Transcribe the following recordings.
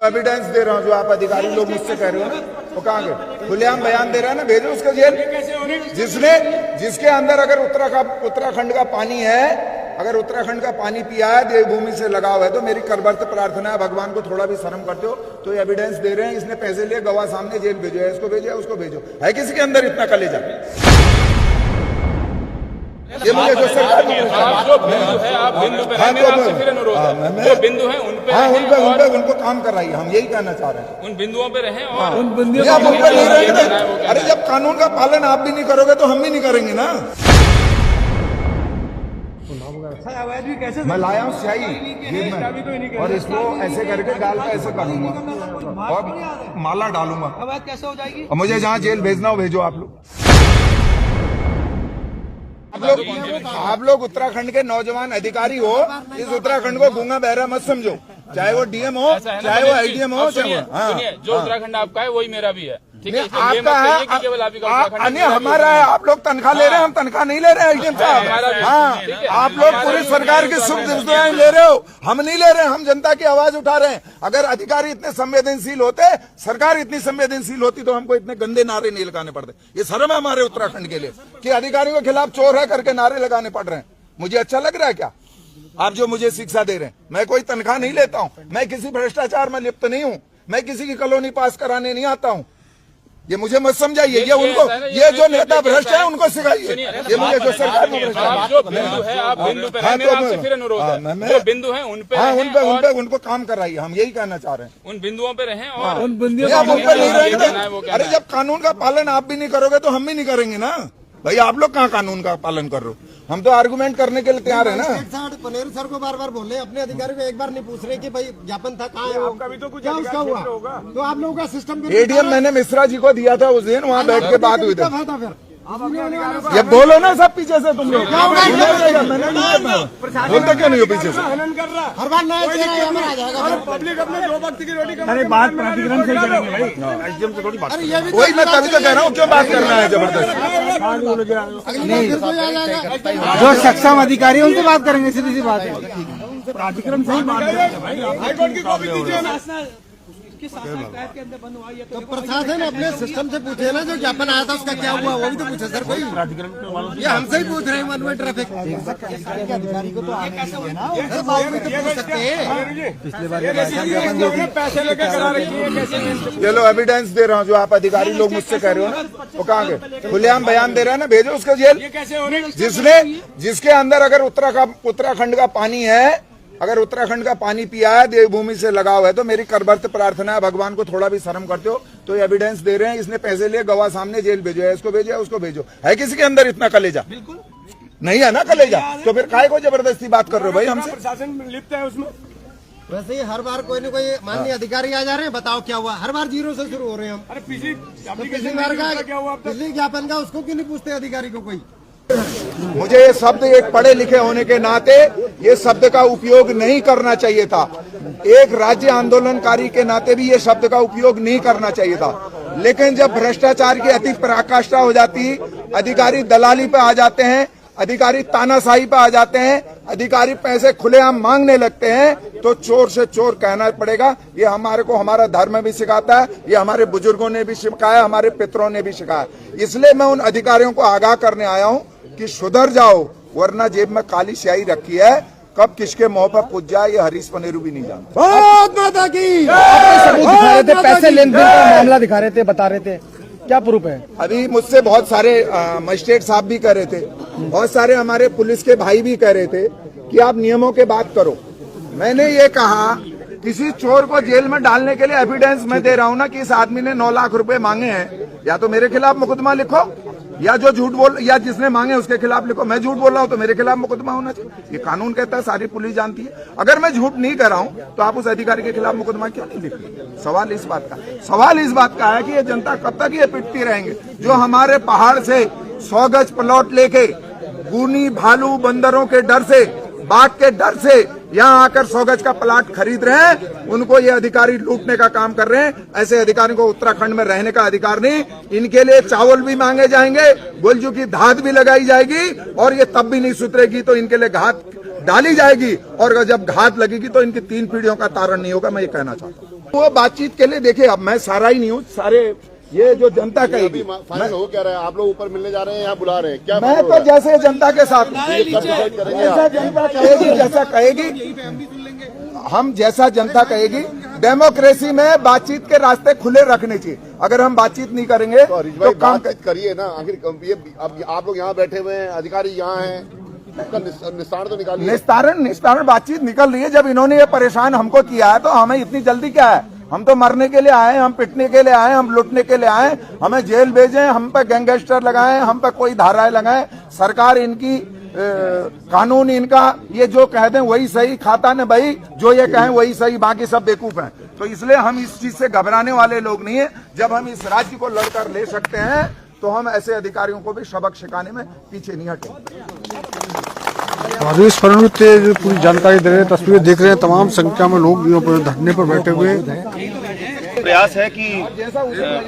Evidence दे रहा हूँ, जो आप अधिकारी लोग मुझसे कह रहे हो ना, वो कहाँ गए? खुलेआम बयान दे रहा है ना, भेजो उसको जेल। जिसके अंदर अगर उत्तराखंड का पानी है, अगर उत्तराखंड का पानी पिया है, देवभूमि से लगाव है, तो मेरी करबर्त प्रार्थना है, भगवान को थोड़ा भी शर्म करते हो तो एविडेंस दे रहे हैं, इसने पैसे लिए, गवाह सामने, जेल भेजो, है इसको भेजो, उसको भेजो। है किसी के अंदर इतना कलेजा? ये मुझे जो सरकार में जो बिंदु है, आप बिंदु पे रहने, आपसे फिर अनुरोध है, जो बिंदु है उन पे उनको काम कराइए, हम यही कहना चाह रहे हैं। उन बिंदुओं पे रहें और उन बिंदुओं पर नहीं रहेंगे। अरे जब कानून का पालन आप भी नहीं करोगे तो हम भी नहीं करेंगे ना। मैं लाया हूँ स्याही जेब में, और इसको ऐसे करके गाल पे ऐसे करूंगा और माला डालूंगा। अवैध कैसे हो जाएगी? और मुझे जहाँ जेल भेजना हो भेजो आप लोग। आप लोग उत्तराखंड के नौजवान अधिकारी हो, इस उत्तराखंड को गूंगा बहरा मत समझो, चाहे वो डीएम हो, चाहे वो आईडीएम हो, जो उत्तराखंड आपका है वही मेरा भी है, ठीक है? आपका है, हमारा है। आप लोग तनख्वाह ले रहे हैं, हम तनख्वाह नहीं ले रहे हैं आईडीएम साहब। हाँ, आप लोग पूरी सरकार की सुख सुविधाएं ले रहे हो, हम नहीं ले रहे हैं, हम जनता की आवाज उठा रहे हैं। अगर अधिकारी इतने संवेदनशील होते, सरकार इतनी संवेदनशील होती, तो हमको इतने गंदे नारे नहीं लगाने पड़ते। ये शर्म है हमारे उत्तराखंड के लिए कि अधिकारियों के खिलाफ चोर है करके नारे लगाने पड़ रहे हैं। मुझे अच्छा लग रहा है क्या आप जो मुझे शिक्षा दे रहे हैं? मैं कोई तनख्वाह नहीं लेता हूं, मैं किसी भ्रष्टाचार में लिप्त नहीं हूं, मैं किसी की कॉलोनी पास कराने नहीं आता हूं। ये मुझे मत समझाइए, ये उनको, ये जो नेता भ्रष्ट है उनको सिखाइए। ये मुझे जो सरकार में भ्रष्ट है, जो बिंदु है, आप बिंदु पे रहने, आपसे फिर अनुरोध है, जो बिंदु है उन पे उनको काम कराइए, हम यही कहना चाह रहे हैं। उन बिंदुओं पे रहें और उन बिंदुओं पर नहीं रहेंगे। अरे जब कानून का पालन आप भी नहीं करोगे तो हम भी नहीं करेंगे ना भाई। आप लोग कहाँ कानून का पालन कर रहे हो? हम तो आर्गुमेंट करने के लिए तैयार है ना। पनेरू सर को बार बार बोले, अपने अधिकारी को एक बार नहीं पूछ रहे कि भाई ज्ञापन था कहाँ है, आपका भी तो कुछ क्या उसका हुआ? तो आप लोगों का सिस्टम एडीएम मैंने मिश्रा जी को दिया था उस दिन, वहाँ बैठ के बात हुई थी। ये बोलो ना सब पीछे से, तुम लोग मैंने बोलते क्यों नहीं हो पीछे से? हर बार नया चेहरा आ जाएगा, पब्लिक अपने दो वक्त की रोटी। अरे बात प्राधिकरण से करेंगे भाई, एकदम से थोड़ी बात। वही मैं तभी तो कह रहा हूँ, क्यों बात करना है जबरदस्त? जो सक्षम अधिकारी है उनसे बात करेंगे, सीधी सी बात है। प्राधिकरण से ही बात करेंगे भाई। हाईकोर्ट की कॉपी दीजिए ना। तो प्रशासन अपने सिस्टम से पूछे ना, जो ज्ञापन आया था उसका क्या हुआ, वो भी तो पूछे सर। कोई ये हमसे ही पूछ रहे हैं, वन वे ट्रैफिक अधिकारी को तो पूछ सकते हैं। पिछले बार पैसे लेके करा रखी है कैसे? चलो एविडेंस दे रहा हूँ, जो आप अधिकारी लोग मुझसे कह रहे हो ना, वो कहाँ गए? खुलेआम बयान दे रहा है ना, भेजो उसको जेल। जिसके अंदर अगर उत्तराखंड का पानी है, अगर उत्तराखंड का पानी पिया है, देवभूमि से लगाव है, तो मेरी करबर्त प्रार्थना है, भगवान को थोड़ा भी शर्म करते हो तो एविडेंस दे रहे हैं, इसने पैसे लिए, गवाह सामने, जेल भेजो, है इसको भेजो, उसको भेजो। है किसी के अंदर इतना कलेजा? बिल्कुल नहीं है ना कलेजा, तो फिर काहे को जबरदस्ती बात कर रहे हो भाई हमसे? प्रशासन लिप्त है उसमें। वैसे ही हर बार कोई न कोई माननीय अधिकारी आ जा रहे हैं, बताओ क्या हुआ? हर बार जीरो से शुरू हो रहे हैं हम। अरे पिछली बार का क्या हुआ? पिछले ज्ञापन का उसको क्यों नहीं पूछते अधिकारी को कोई? मुझे ये शब्द, एक पढ़े लिखे होने के नाते ये शब्द का उपयोग नहीं करना चाहिए था। एक राज्य आंदोलनकारी के नाते भी ये शब्द का उपयोग नहीं करना चाहिए था। लेकिन जब भ्रष्टाचार की अति पराकाष्ठा हो जाती, अधिकारी दलाली पे आ जाते हैं, अधिकारी तानाशाही पे आ जाते हैं, अधिकारी पैसे खुलेआम मांगने लगते हैं, तो चोर से चोर कहना पड़ेगा। ये हमारे को हमारा धर्म भी सिखाता है, ये हमारे बुजुर्गों ने भी सिखाया, हमारे पितरों ने भी सिखाया। इसलिए मैं उन अधिकारियों को आगाह करने आया हूँ कि सुधर जाओ, वरना जेब में काली स्याही रखी है, कब किसके मुंह पर पूज जाए ये हरीश पनेरू भी नहीं जानता। बहुत माता की सबूत दिखा रहे थे, पैसे लेन देन का मामला दिखा रहे थे, बता रहे थे, क्या प्रूफ है? अभी मुझसे बहुत सारे मजिस्ट्रेट साहब भी कह रहे थे, बहुत सारे हमारे पुलिस के भाई भी कह रहे थे कि आप नियमों के बात करो। मैंने ये कहा, किसी चोर को जेल में डालने के लिए एविडेंस मैं दे रहा हूं ना कि इस आदमी ने 9 लाख रुपए मांगे हैं, या तो मेरे खिलाफ मुकदमा लिखो, या जो झूठ बोल, या जिसने मांगे उसके खिलाफ लिखो। मैं झूठ बोल रहा हूं तो मेरे खिलाफ मुकदमा होना चाहिए, ये कानून कहता है, सारी पुलिस जानती है। अगर मैं झूठ नहीं कर रहा हूं तो आप उस अधिकारी के खिलाफ मुकदमा क्यों नहीं लिख रहे? सवाल इस बात का है कि ये जनता कब तक ये पिटती रहेंगे? जो हमारे पहाड़ से 100 गज प्लॉट लेके गूनी, भालू, बंदरों के डर से, बाघ के डर से यहाँ आकर 100 गज का प्लाट खरीद रहे हैं, उनको ये अधिकारी लूटने का काम कर रहे हैं। ऐसे अधिकारियों को उत्तराखंड में रहने का अधिकार नहीं। इनके लिए चावल भी मांगे जाएंगे, गोलजू की धात भी लगाई जाएगी, और ये तब भी नहीं सुधरेगी तो इनके लिए घात डाली जाएगी, और जब घात लगेगी तो इनकी 3 पीढ़ियों का तारण नहीं होगा। मैं ये कहना चाहता हूँ। वो बातचीत के लिए देखिए, अब मैं सारा ही नहीं हूँ, सारे ये जो जनता कहेगी, फाइनल हो क्या रहा है? आप लोग ऊपर मिलने जा रहे हैं, यहाँ बुला रहे हैं क्या? मैं तो जैसे जनता के साथ हूं, जैसा जनता कहेगी, जैसा कहेगी हम, जैसा जनता कहेगी। डेमोक्रेसी में बातचीत के रास्ते खुले रखने चाहिए। अगर हम बातचीत नहीं करेंगे तो काम करिए ना। आखिर ये अब आप लोग यहाँ बैठे हुए हैं, अधिकारी यहाँ हैं, उसका निस्तारण तो निकालिए। निस्तारण बातचीत निकल रही है। जब इन्होंने ये परेशान हमको किया है तो हमें इतनी जल्दी क्या है? हम तो मरने के लिए आए, हम पिटने के लिए आए, हम लूटने के लिए आए, हमें जेल भेजें, हम पे गैंगस्टर लगाएं, हम पे कोई धाराएं लगाएं। सरकार इनकी कानून इनका ये जो कह दें वही सही, खाता ने भाई जो ये कहें वही सही, बाकी सब बेवकूफ हैं। तो इसलिए हम इस चीज से घबराने वाले लोग नहीं है। जब हम इस राज्य को लड़कर ले सकते हैं तो हम ऐसे अधिकारियों को भी सबक सिखाने में पीछे नहीं हटेंगे। राजेश फडणवीस पूरी जानकारी दे रहे हैं, तस्वीरें देख रहे हैं, तमाम संख्या में लोग यहाँ पर धरने पर बैठे हुए हैं। प्रयास है कि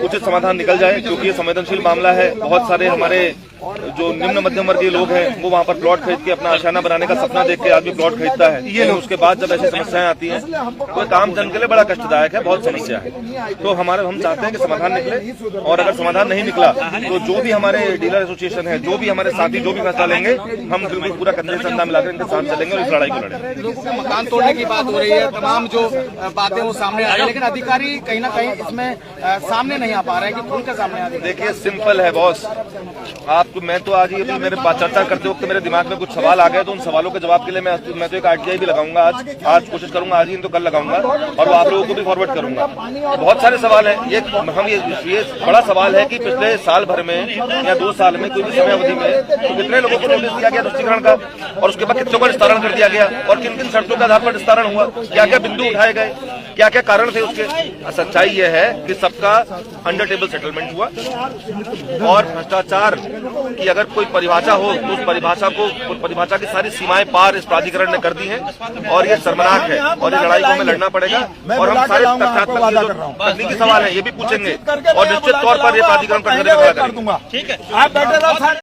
उचित समाधान निकल जाए, क्योंकि ये संवेदनशील मामला है। बहुत सारे हमारे जो निम्न मध्यम वर्गीय लोग हैं वो वहाँ पर प्लॉट खरीद के अपना आशियाना बनाने का सपना देख के आदमी प्लॉट खरीदता है। ये उसके बाद जब ऐसी समस्याएं आती हैं तो काम जन के लिए बड़ा कष्टदायक है, बहुत समस्या है। तो हम चाहते हैं कि समाधान निकले, और अगर समाधान नहीं निकला तो जो भी हमारे डीलर एसोसिएशन है, जो भी हमारे साथी जो भी फैसला लेंगे, हम बिल्कुल पूरा कंधे से कंधा मिलाकर इनके साथ चलेंगे और इस लड़ाई को लड़ेंगे। लोगों को मकान तोड़ने की बात हो रही है, तमाम जो बातें वो सामने आ रही है, लेकिन अधिकारी कहीं ना कहीं इसमें सामने नहीं आ पा रहे हैं कि खुलकर सामने आ रही है। देखिए सिंपल है बॉस, आपको मैं तो आज ये मेरे चर्चा करते वक्त मेरे दिमाग में कुछ सवाल आ गए, तो उन सवालों के जवाब के लिए मैं तो एक आरटीआई भी लगाऊंगा। आज कोशिश करूंगा, आज ही तो कल लगाऊंगा, और वो आप लोगों को भी फॉरवर्ड करूंगा। बहुत सारे सवाल हैं। ये बड़ा सवाल है कि पिछले साल भर में या 2 साल में कोई भी समय अवधि में तो कितने लोगों को नोटिस दिया गया तुष्टिकरण का, और उसके बाद कितनों का निस्तारण कर दिया गया, और किन किन शर्तों के आधार पर निस्तारण हुआ, क्या क्या बिंदु उठाए गए, क्या क्या कारण थे उसके। सच्चाई यह है कि सबका अंडर टेबल सेटलमेंट हुआ, और भ्रष्टाचार की अगर कोई परिभाषा हो तो उस परिभाषा की सारी सीमाएं पार इस प्राधिकरण ने कर दी हैं, और ये शर्मनाक है। और इस लड़ाई को हमें लड़ना पड़ेगा, और हम सारे तथ्यात्मक जो तकनीकी सवाल हैं ये भी पूछेंगे, और निश्चित तौर पर ये प्राधिकरण का खड़ा करेंगे। ठीक है, आप बैठे रहो।